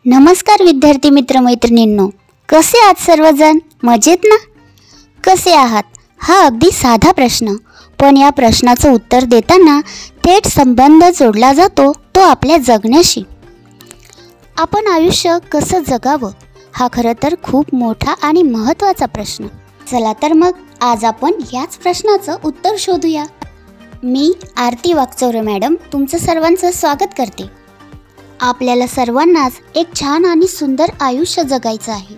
नमस्कार विद्यार्थी मित्र मैत्रिणींनो, कसे आहात सर्वजण? मजेत ना? कसे आहात हा अगदी साधा प्रश्न, पण या प्रश्नाचं उत्तर देताना थेट संबंध जोडला जातो तो आपल्या जगण्याशी. आपण आयुष्य कसं जगावं हा खरं तर खूप मोठा आणि महत्त्वाचा प्रश्न. चला तर मग आज आपण याच प्रश्नाचं उत्तर शोधूया. मी आरती वागचौरे मॅडम तुमचं सर्वांचं स्वागत करते. आपल्याला सर्वांनाच एक छान आणि सुंदर आयुष्य जगायचं आहे.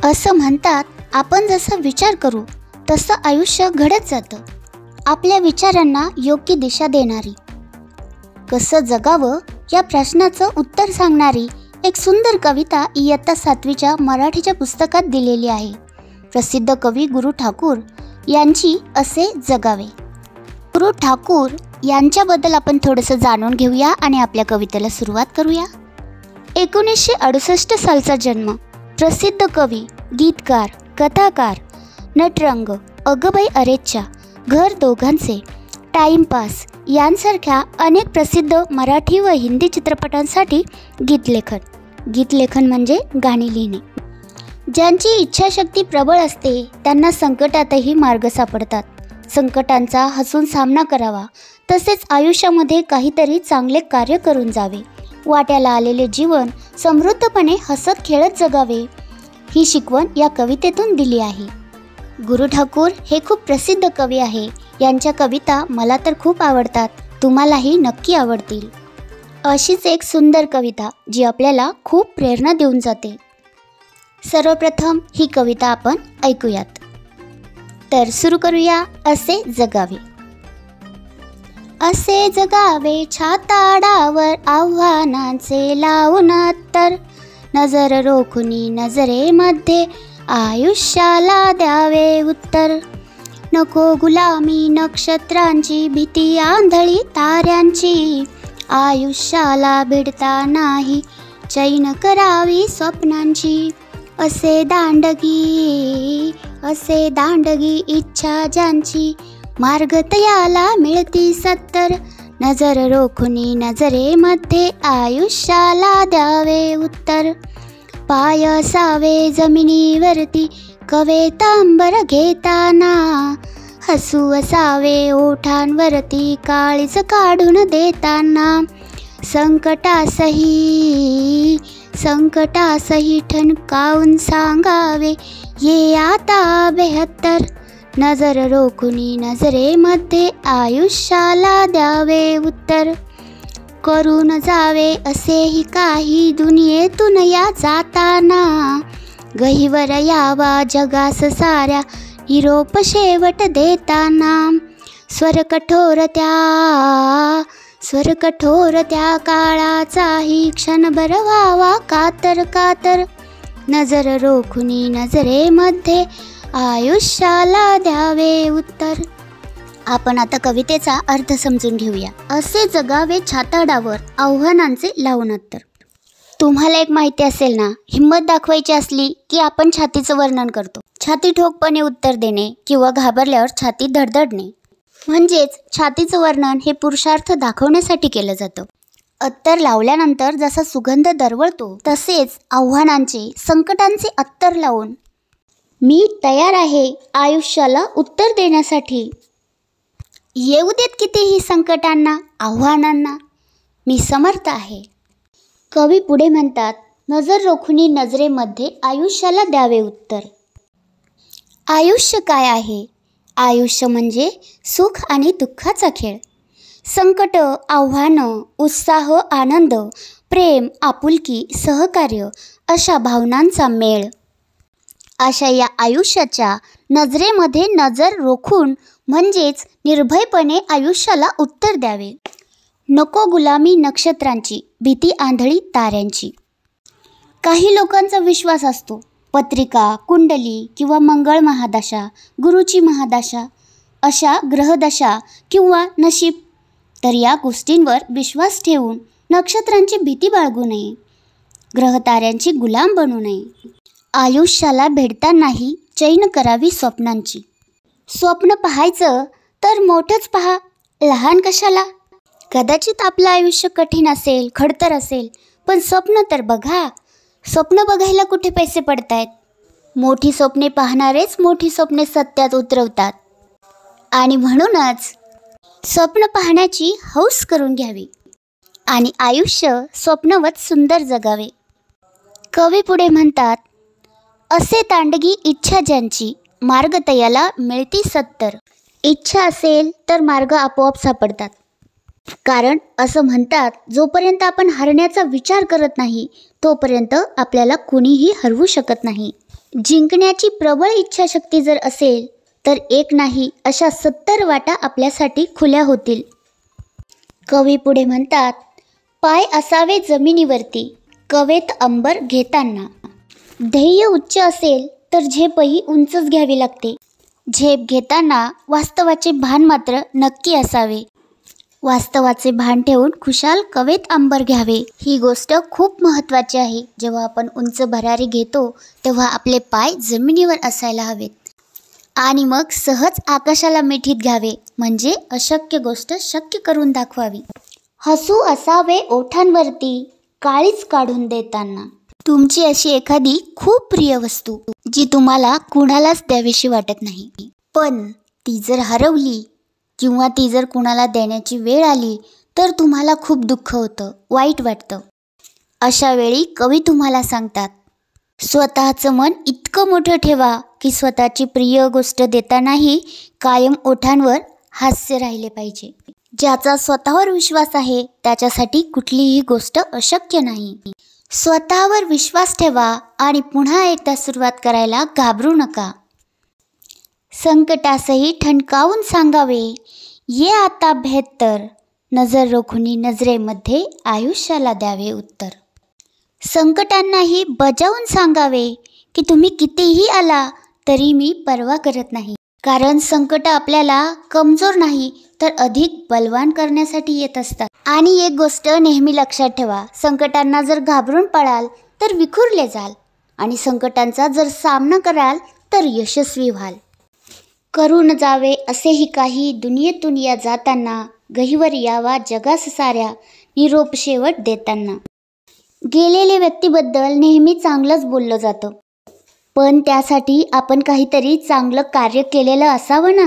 असं म्हणतात, आपण जसं विचार करू तसं आयुष्य घडत जातं. आपल्या विचारांना योग्य दिशा देणारी, कसं जगावं या प्रश्नाचं उत्तर सांगणारी एक सुंदर कविता इयत्ता 7वीच्या मराठीच्या पुस्तकात दिलेली आहे. प्रसिद्ध कवी गुरु ठाकूर यांची असे जगावे. गुरु ठाकूर यांच्याबद्दल आपण थोडंसं जाणून घेऊया आणि आपल्या कवितेला सुरुवात करूया. 1968 सालचा जन्म. प्रसिद्ध कवी, गीतकार, कथाकार, नटरंग, अगबाई अरेच्चा, घर दोघांचे, टाइमपास यांसारख्या अनेक प्रसिद्ध मराठी व हिंदी चित्रपटांसाठी गीतलेखन म्हणजे गाणी लिहिणे. ज्यांची इच्छाशक्ती प्रबळ असते त्यांना संकटातही मार्ग सापडतात. संकटांचा हसून सामना करावा, तसेच आयुष्यामध्ये काहीतरी चांगले कार्य करून जावे. वाट्याला आलेले जीवन समृद्धपणे हसत खेळत जगावे ही शिकवण या कवितेतून दिली आहे. गुरु ठाकूर हे खूप प्रसिद्ध कवी आहे. यांच्या कविता मला तर खूप आवडतात, तुम्हालाही नक्की आवडतील. अशीच एक सुंदर कविता जी आपल्याला खूप प्रेरणा देऊन जाते. सर्वप्रथम ही कविता आपण ऐकूयात. तर सुरू करूया. असे जगावे. असे जगावे छाताडावर आव्हानांचे लावून तर, नजर रोखुनी नजरेमध्ये आयुष्याला द्यावे उत्तर. नको गुलामी नक्षत्रांची, भीती आंधळी ताऱ्यांची, आयुष्याला भिडता नाही चैन करावी स्वप्नांची. असे दांडगी इच्छा ज्यांची, मार्ग तयाला मिळती सत्तर. नजर रोखुनी नजरेमध्ये आयुष्याला द्यावे उत्तर. पाय असावे जमिनीवरती कवेतांबर घेताना, हसू असावे ओठांवरती काळीज काढून देताना. संकटासही ठणकावून सांगावे ये आता 72. नजर रोखुनी नजरेमध्ये आयुष्याला द्यावे उत्तर. करून जावे असेही काही दुनियेतून या जाताना, गहिवर यावा जगास साऱ्या निरोप शेवट देताना. स्वर कठोर त्या काळाचाही क्षणभर व्हावा कातर. नजर रोखुनी नजरेमध्ये आयुष्याला द्यावे उत्तर. आपण आता कवितेचा अर्थ समजून घेऊया. असे जगावे छाताडावर आव्हानांचे लावून तर. तुम्हाला एक माहिती असेल ना, हिंमत दाखवायची असली की आपण छातीचं वर्णन करतो. छाती ठोकपणे उत्तर देणे किंवा घाबरल्यावर छाती धडधडणे, म्हणजेच छातीचं वर्णन हे पुरुषार्थ दाखवण्यासाठी केलं जातं. अत्तर लावल्यानंतर जसा सुगंध दरवळतो, तसेच आव्हानांचे, संकटांचे अत्तर लावून मी तयार आहे आयुष्याला उत्तर देण्यासाठी. येऊ देत कितीही संकटांना, आव्हानांना, मी समर्थ आहे. कवी पुढे म्हणतात, नजर रोखुनी नजरेमध्ये आयुष्याला द्यावे उत्तर. आयुष्य काय आहे? आयुष्य म्हणजे सुख आणि दुःखाचा खेळ. संकट, आव्हानं, उत्साह, आनंद, प्रेम, आपुलकी, सहकार्य अशा भावनांचा मेळ. अशा या आयुष्याच्या नजरेमध्ये नजर रोखून म्हणजेच निर्भयपणे आयुष्याला उत्तर द्यावे. नको गुलामी नक्षत्रांची, भीती आंधळी ताऱ्यांची. काही लोकांचा विश्वास असतो पत्रिका, कुंडली किंवा मंगळ महादशा, गुरुची महादशा अशा ग्रहदशा किंवा नशीब. तर या गोष्टींवर विश्वास ठेवून नक्षत्रांची भीती बाळगू नये, ग्रहताऱ्यांची गुलाम बनू नये. आयुष्याला भेटतानाही चैन करावी स्वप्नांची. स्वप्न पाहायचं तर मोठंच पहा, लहान कशाला. कदाचित आपलं आयुष्य कठीण असेल, खडतर असेल, पण स्वप्न तर बघा. स्वप्न बघायला कुठे पैसे पडतायत? मोठी स्वप्ने पाहणारेच मोठी स्वप्ने सत्यात उतरवतात. आणि म्हणूनच स्वप्न पाहण्याची हौस करून घ्यावी आणि आयुष्य स्वप्नवत सुंदर जगावे. कवी पुढे म्हणतात, असे तांडगी इच्छा ज्यांची, मार्ग तयाला मिळती 70. इच्छा असेल तर मार्ग आपोआप सापडतात. कारण असं म्हणतात, जोपर्यंत आपण हरण्याचा विचार करत नाही तोपर्यंत आपल्याला कुणीही हरवू शकत नाही. जिंकण्याची प्रबळ इच्छाशक्ती जर असेल तर एक नाही अशा 70 वाटा आपल्यासाठी खुल्या होतील. कवी पुढे म्हणतात, पाय असावे जमिनीवरती, कवेत अंबर घेताना. ध्येय उच्च असेल तर झेपही उंचच घ्यावी लागते. झेप घेताना वास्तवाचे भान मात्र नक्की असावे. वास्तवाचे भान ठेवून खुशाल कवेत अंबर घ्यावे. ही गोष्ट खूप महत्त्वाची आहे. जेव्हा आपण उंच भरारी घेतो तेव्हा आपले पाय जमिनीवर असायला हवेत आणि मग सहज आकाशाला मिठीत घ्यावे, म्हणजे अशक्य गोष्ट शक्य करून दाखवावी. हसू असावे ओठांवरती, काळीच काढून देताना. तुमची अशी एखादी खूप प्रिय वस्तू जी तुम्हाला कुणालाच द्यावीशी वाटत नाही, पण ती जर हरवली किंवा ती जर कुणाला देण्याची वेळ आली तर तुम्हाला खूप दुःख होतं, वाईट वाटतं. अशा वेळी कवी तुम्हाला सांगतात, स्वतःचं मन इतकं मोठं ठेवा की स्वतःची प्रिय गोष्ट देतानाही कायम ओठांवर हास्य राहिले पाहिजे. ज्याचा स्वतःवर विश्वास आहे त्याच्यासाठी कुठलीही गोष्ट अशक्य नाही. स्वतःवर विश्वास ठेवा आणि पुन्हा एकदा सुरुवात करायला घाबरू नका. संकटासही ठणकावून सांगावे, ये आता बेहत्तर, नजर रोखुनी नजरेमध्ये आयुष्याला द्यावे उत्तर. संकटांनाही बजावून सांगावे की तुम्ही कितीही आला तरी मी पर्वा करत नाही. कारण संकट आपल्याला कमजोर नाही तर अधिक बलवान करण्यासाठी येत असतात. आणि एक गोष्ट नेहमी लक्षात ठेवा, संकटांना जर घाबरून पळाल तर विखुरले जाल आणि संकटांचा जर सामना कराल तर यशस्वी व्हाल. करून जावे असेही काही दुनियेतून या जाताना, गहिवर यावा जगास साऱ्या निरोप शेवट देताना. गेलेल्या व्यक्तीबद्दल नेहमी चांगलंच बोललं जातं, पण त्यासाठी आपण काहीतरी चांगलं कार्य केलेलं असावं ना.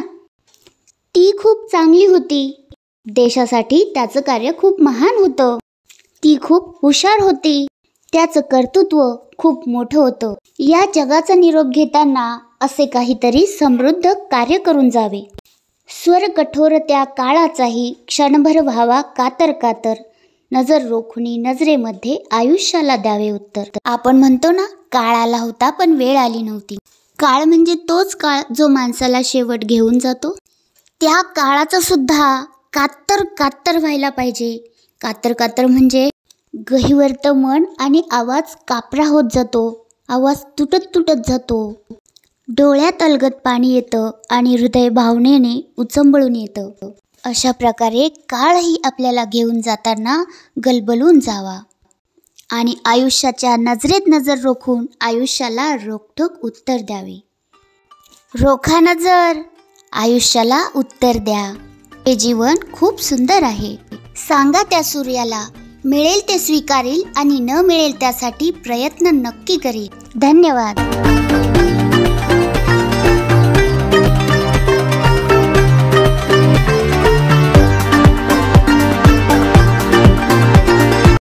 ती खूप चांगली होती, देशासाठी त्याचं कार्य खूप महान होतं. ती खूप हुशार होती, त्याचं कर्तृत्व खूप मोठं होतं. या जगाचा निरोप घेताना असे काहीतरी समृद्ध कार्य करून जावे. स्वर कठोर त्या काळाचाही क्षणभर व्हावा कातर कातर, नजर रोखुनी नजरेमध्ये आयुष्याला द्यावे उत्तर. आपण म्हणतो ना, काळ आला होता पण वेळ आली नव्हती. काळ म्हणजे तोच काळ जो माणसाला शेवट घेऊन जातो. त्या काळाचं सुद्धा कातर कातर व्हायला पाहिजे. कातर कातर म्हणजे गहिवरतं मन आणि आवाज कापरा होत जातो, आवाज तुटत तुटत जातो, डोळ्यात अलगद पाणी येतं आणि हृदय भावनेने उचंबळून येतं. अशा प्रकारे काळही आपल्याला घेऊन जाताना गलबलून जावा आणि आयुष्याच्या नजरेत नजर रोखून आयुष्याला रोखठोक उत्तर द्यावे. रोखा नजर, आयुष्याला उत्तर द्या. हे जीवन खूप सुंदर आहे. सांगा त्या सूर्याला, मिळेल ते स्वीकारेल आणि न मिळेल त्यासाठी प्रयत्न नक्की करेल. धन्यवाद.